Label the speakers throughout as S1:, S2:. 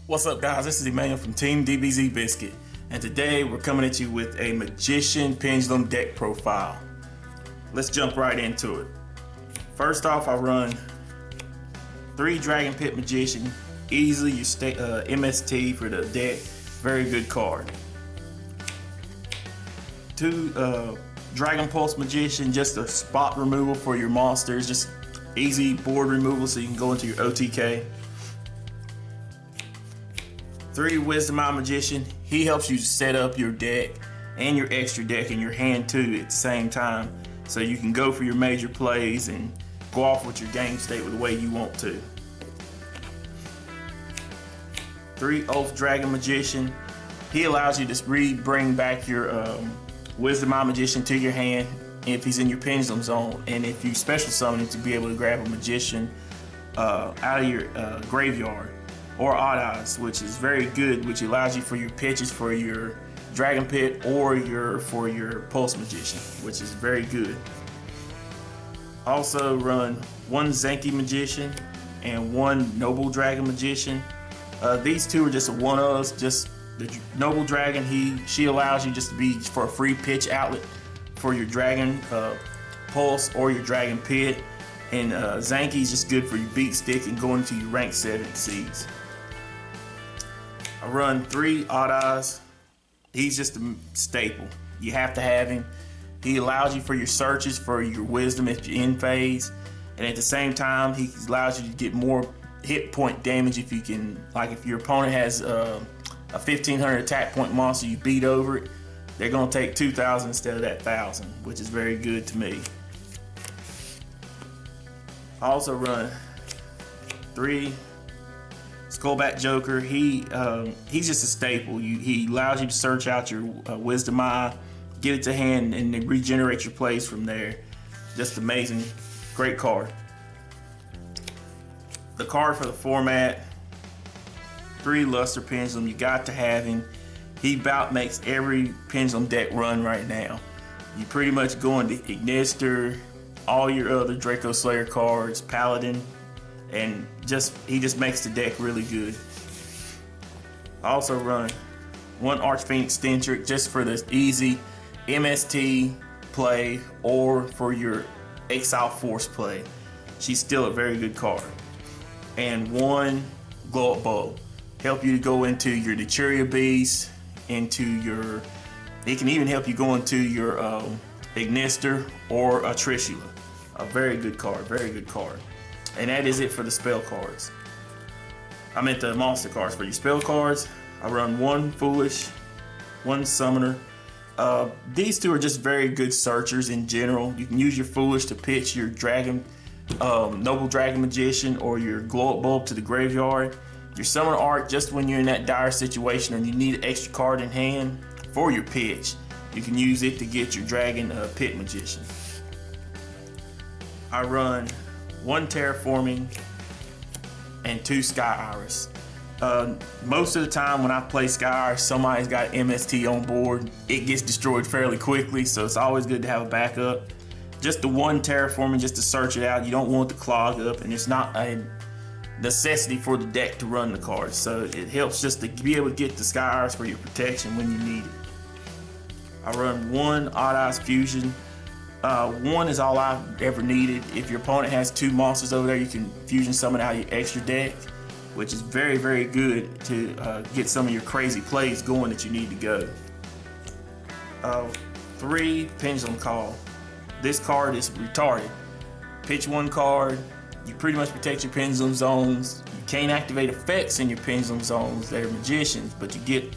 S1: What's up, guys? This is Emanuel from Team DBZ Biscuit, and today we're coming at you with a Magician Pendulum deck profile. Let's jump right into it. First off, I run 3 Dragon Pit Magician, easily your MST for the deck, very good card. 2 Dragon Pulse Magician, just a spot removal for your monsters, just easy board removal so you can go into your OTK. 3 Wisdom Eye Magician, he helps you set up your deck and your extra deck in your hand too at the same time, so you can go for your major plays and go off with your game state with the way you want to. 3 Oath Dragon Magician, he allows you to bring back your Wisdom Eye Magician to your hand if he's in your Pendulum zone, and if you special summon him to be able to grab a Magician out of your graveyard. Or Odd Eyes, which is very good, which allows you for your pitches for your Dragon Pit or for your Pulse Magician, which is very good. Also run 1 Zenki Magician and 1 Noble Dragon Magician. These 2 are just a one-ofs. Just the Noble Dragon, she allows you just to be for a free pitch outlet for your Dragon Pulse or your Dragon Pit, and Zenki is just good for your beat stick and going to your rank 7 seeds. I run 3 Odd Eyes. He's just a staple. You have to have him. He allows you for your searches for your wisdom if you're in phase, and at the same time he allows you to get more hit point damage if you can, like if your opponent has a 1500 attack point monster, you beat over it, they're going to take 2000 instead of that 1000, which is very good to me. I also run 3 Skullback Joker. He's just a staple. He allows you to search out your Wisdom Eye, get it to hand, and then regenerate your plays from there. Just amazing, great card. The card for the format: 3 Luster Pendulum. You got to have him. He about makes every Pendulum deck run right now. You pretty much go into Ignister, all your other Draco Slayer cards, Paladin, and he just makes the deck really good. I also run 1 Archphoenix Stentric just for this easy MST play or for your Exile Force play. She's still a very good card. And 1 Glow Up Bulb, help you to go into your Naturia Beast, it can even help you go into your Ignister or a Trishula. A very good card, very good card. And that is it for the spell cards. I meant the monster cards. For your spell cards, I run 1 Foolish, 1 Summoner. These 2 are just very good searchers in general. You can use your Foolish to pitch your Noble Dragon Magician or your Glow Up Bulb to the graveyard. Your Summoner Arc, just when you're in that dire situation and you need an extra card in hand for your pitch, you can use it to get your Dragon Pit Magician. I run 1 Terraforming and 2 Sky Iris. Most of the time when I play Sky Iris, somebody's got MST on board. It gets destroyed fairly quickly, so it's always good to have a backup. Just the 1 Terraforming just to search it out. You don't want it to clog up, and it's not a necessity for the deck to run the cards, so it helps just to be able to get the Sky Iris for your protection when you need it. I run 1 Odd Eyes Fusion. 1 is all I've ever needed. If your opponent has 2 monsters over there, you can fusion summon out your extra deck, which is very, very good to get some of your crazy plays going that you need to go. 3 Pendulum Call. This card is retarded. Pitch 1 card, you pretty much protect your Pendulum zones. You can't activate effects in your Pendulum zones. They're magicians, but you get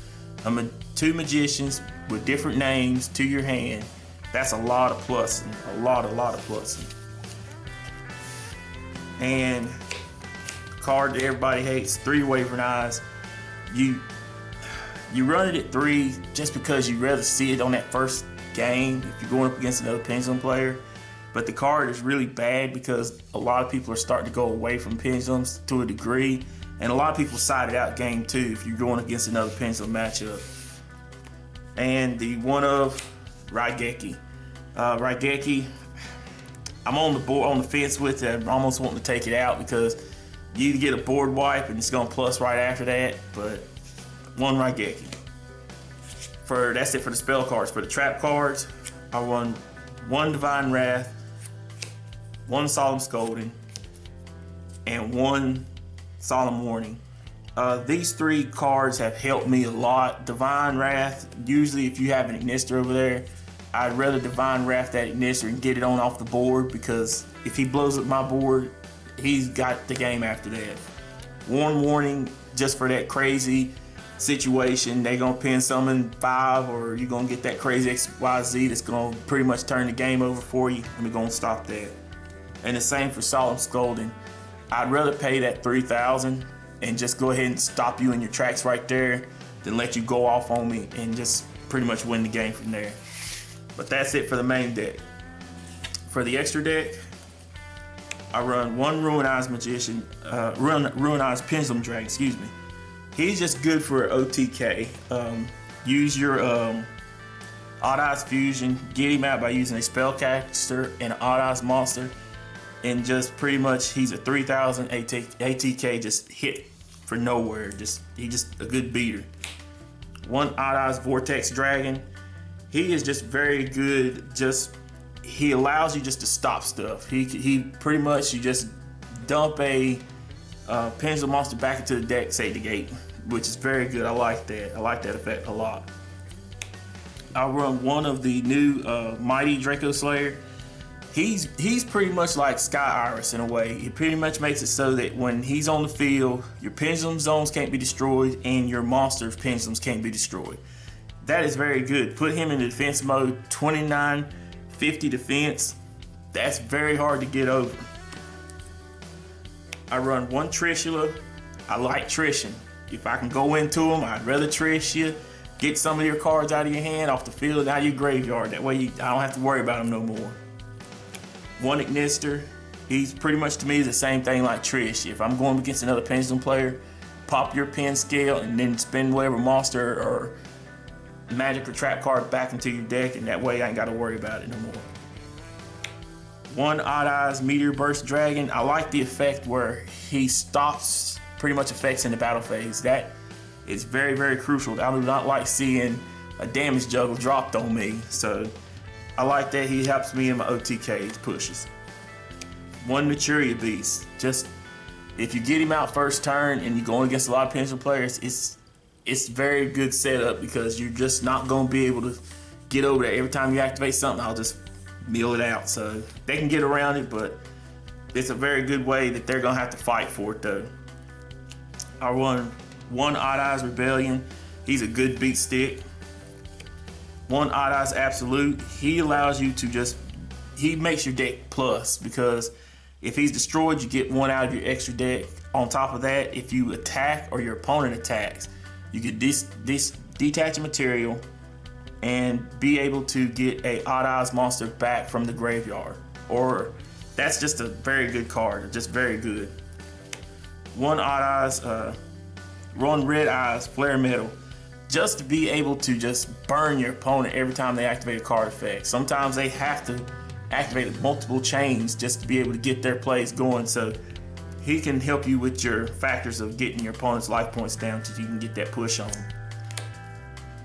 S1: 2 magicians with different names to your hand. That's a lot of plussing, a lot of plussing. And card that everybody hates, 3 Wavering Eyes. You run it at 3 just because you'd rather see it on that first game if you're going up against another Pendulum player. But the card is really bad because a lot of people are starting to go away from Pendulums to a degree, and a lot of people side it out game 2 if you're going against another Pendulum matchup. And the one of Raigeki. Raigeki, I'm on the fence with it. I'm almost wanting to take it out because You either get a board wipe and it's gonna plus right after that, but one Raigeki. That's it for the spell cards. For the trap cards, I run one Divine Wrath, one Solemn Scolding, and one Solemn Warning. These 3 cards have helped me a lot. Divine Wrath, usually if you have an Ignister over there, I'd rather Divine Wrath that Ignister and get it on off the board, because if he blows up my board, he's got the game after that. Warning, just for that crazy situation. They gonna pin summon 5, or you're gonna get that crazy XYZ that's gonna pretty much turn the game over for you, and we're gonna stop that. And the same for Solemn Scolding. I'd rather pay that 3,000 and just go ahead and stop you in your tracks right there than let you go off on me and just pretty much win the game from there. But that's it for the main deck. For the extra deck, I run one Ruinized Magician, Ruinized Pendulum Dragon, excuse me. He's just good for OTK. Use your Odd Eyes Fusion, get him out by using a Spellcaster and an Odd Eyes Monster, and just pretty much he's a 3,000 ATK, just hit for nowhere. He's just a good beater. One Odd Eyes Vortex Dragon. He is just very good. He allows you just to stop stuff. He pretty much, you just dump a Pendulum Monster back into the deck, save the gate, which is very good. I like that. I like that effect a lot. I'll run one of the new Mighty Draco Slayer. He's pretty much like Sky Iris in a way. It pretty much makes it so that when he's on the field, your pendulum zones can't be destroyed and your monster pendulums can't be destroyed. That is very good. Put him in defense mode, 2950 defense. That's very hard to get over. I run one Trishula. I like Trishing. If I can go into him, I'd rather Trish you. Get some of your cards out of your hand, off the field, out of your graveyard. That way I don't have to worry about them no more. One Ignister. He's pretty much, to me, the same thing like Trish. If I'm going against another Pendulum player, pop your pen scale and then spin whatever monster or magic or trap card back into your deck, and that way I ain't got to worry about it no more. One Odd Eyes Meteor Burst Dragon. I like the effect where he stops pretty much effects in the battle phase. That is very, very crucial. I do not like seeing a damage juggle dropped on me, so I like that. He helps me in my OTK pushes. One Maturia Beast. Just if you get him out first turn and you're going against a lot of Pendulum players, it's very good setup, because you're just not going to be able to get over that. Every time you activate something, I'll just mill it out. So they can get around it, but it's a very good way that they're going to have to fight for it though. I run one Odd Eyes Rebellion. He's a good beat stick. One Odd Eyes Absolute. He allows you to he makes your deck plus, because if he's destroyed, you get one out of your extra deck. On top of that, if you attack or your opponent attacks, you can detach a material and be able to get a Odd Eyes monster back from the graveyard. Or that's just a very good card, just very good. One Odd Eyes, one Red Eyes Flare Metal, just to be able to just burn your opponent every time they activate a card effect. Sometimes they have to activate multiple chains just to be able to get their plays going, so he can help you with your factors of getting your opponent's life points down so you can get that push on.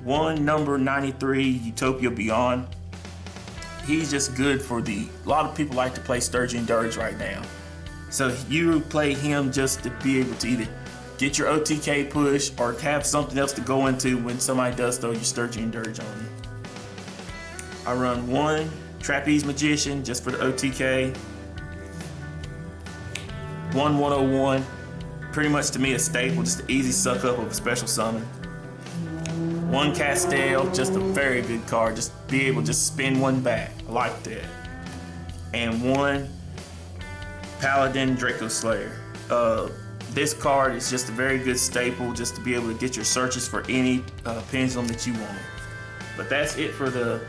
S1: One number 93 Utopia Beyond. He's just good for a lot of people like to play Sturgeon Dirge right now. So you play him just to be able to either get your OTK push or have something else to go into when somebody does throw your Sturgeon Dirge on you. I run one Trapeze Magician just for the OTK. One 101, pretty much to me a staple, just an easy suck up of a special summon. One Castell, just a very good card, just be able to just spin one back. I like that. And one Paladin Draco Slayer. This card is just a very good staple, just to be able to get your searches for any pendulum that you want. But that's it for the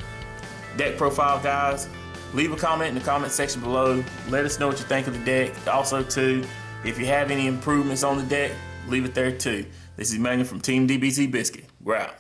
S1: deck profile, guys. Leave a comment in the comment section below. Let us know what you think of the deck. Also, too, if you have any improvements on the deck, leave it there too. This is Emanuel from Team DBZ Biscuit. We're out.